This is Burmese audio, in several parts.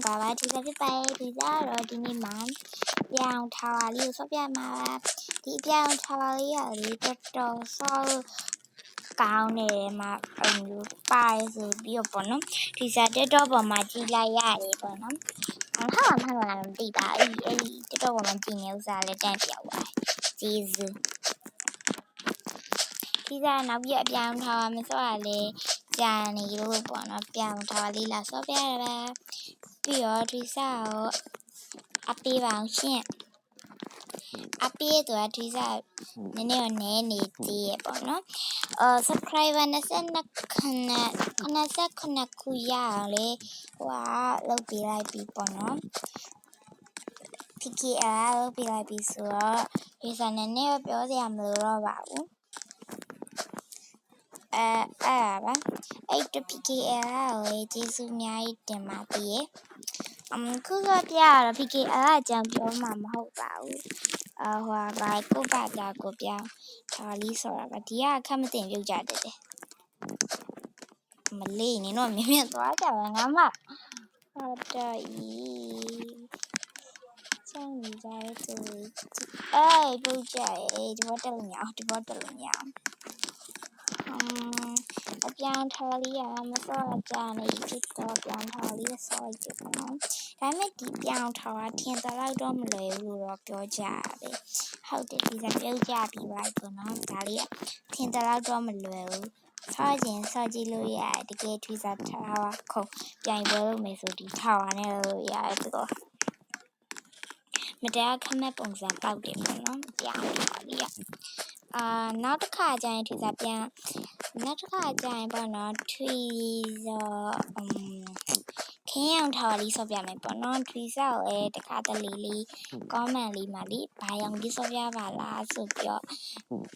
ပါပါဒီစားဖြစ်ပါတယ်ဒီစားတော့ဒီနေ့မှာပြောင်းထားပါလေးကိုဆော့ပြမှာပါဒီပြောင်းထားပါလေးရလေတော်ဆော့ကောင်းနေမှာပါဆိုပြီးတော့ပေါ့နော်ဒီစားတက်တော့ပေါ်မှာကြည့်လိုက်ရတယ်ပေါ့နော်ဟာမှမလားမသိပါဘူးအဲ့ဒီတက်တော့ပေါ်မှာကြည့်နေဥစားလဲတန့်ပြောက်သွားကျေးဇူးဒီစားနောက်ပြအပြောင်းထားပါမစောရလေကြာနေလို့ပေါ့နော်ပြောင်းထားလေးလာဆော့ပြရပါပြီးတော့ဒီစားကိုအပေးပါအောင်ရှင့်အပေးတော့ဒီစားနည်းနည်းတော့နဲနေသေးရပေါ့နော်subscriber 29ခုရအောင်လေဟိုလောက်ပေးလိုက်ပြီပေါ့နော် PKL လောက်ပေးလိုက်ပြီဆိုတော့ဒီစားနည်းနည်းတော့ပြောစရာမလိုတော့ပါဘူးအဲ့တ PKL ကိုကျေးဇူးအများကြီးတင်ပါသေးရဲ့ခုဆိုပြရတော့ PKL အကြောင်းပြောမှာမဟုတ်ပါဘူးဟိုပါကိုပါတာကိုပြောင်းထားလေးဆိုတာပါဒီကခက်မတင်ပြုတ်ကြတယ်မလေးနေတော့မြင်မြင်သွားကြပါငါမဟုတ်တော့ဤစမ်းနေကြတဲ့သူပြုတ်ကြရဲ့ဒီဘောတက်လို့မရအောင်ဒီဘောတက်လို့မရအောင်အပြောင်းထားလေးရမစောကြနေဖြစ်တော့ပြောင်းထားလေးစောကြပေါ့နော်ဒါပေမဲ့ဒီပြောင်းထားတာထင်သလောက်တော့မလွယ်ဘူးလို့တော့ပြောကြရတယ်ဟုတ်တယ်ဒီစားပြုတ်ကြပြီးပါပေါ့နော်ဒါလေးထင်သလောက်တော့မလွယ်ဘူးဆော့ခြင်းဆော့ကြည့်လို့ရတယ်တကယ်ထွေးစားထားပါခုံပြိုင်ပွဲလုပ်မယ်ဆိုဒီထားပါနဲ့လို့ရတယ်သူတော့မတရားခမက်ပုံစံပေါက်တယ်ပေါ့နော်ပြောင်းထားလေးရနောက်တစ်ခါကျရင်ထွေးစားပြန်နောက်တစ်ခါကျရင်ပေါ့နော်ထွေးစောခင်းအောင်ထားလေးဆော့ပြမယ်ပေါ့နော်ထွေးစောတခါတလေလေး comment လေးမှာလေဘာရောင်လေးဆော့ပြပါလားဆိုပြီးတော့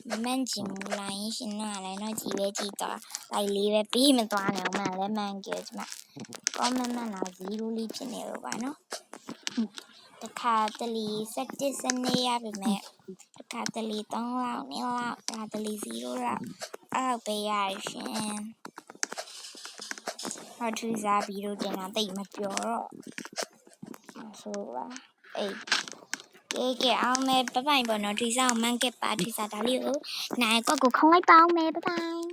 မမှန်ချင်ဘူးလိုင်းရှင်တော့လည်းတော့ကြည်ပဲကြည်သွားလိုက်လေးပဲပြီးမသွားနဲ့မှန်လည်းမှန်ကြဒီမှာ comment မှန်လာ0လေးဖြစ်နေလို့ပါနော်တခါတလေ17စနေရပါမယ်တခါတလေ3လောက်2လောက်တခါတလေ0လောက်အဲ့ပဲရရှင်ဟောထူးစားပြီးတော့တင်တာတိတ်မပြောတော့ဆိုပါကဲအောင်မယ်ဘိုင်ပေါ့နော်ထူးစားအောင်မှန်းခဲ့ပါထူးစားဒါလေးကိုနိုင်ကွက်ကိုခုံလိုက်ပါအောင်မယ်ဘိုင်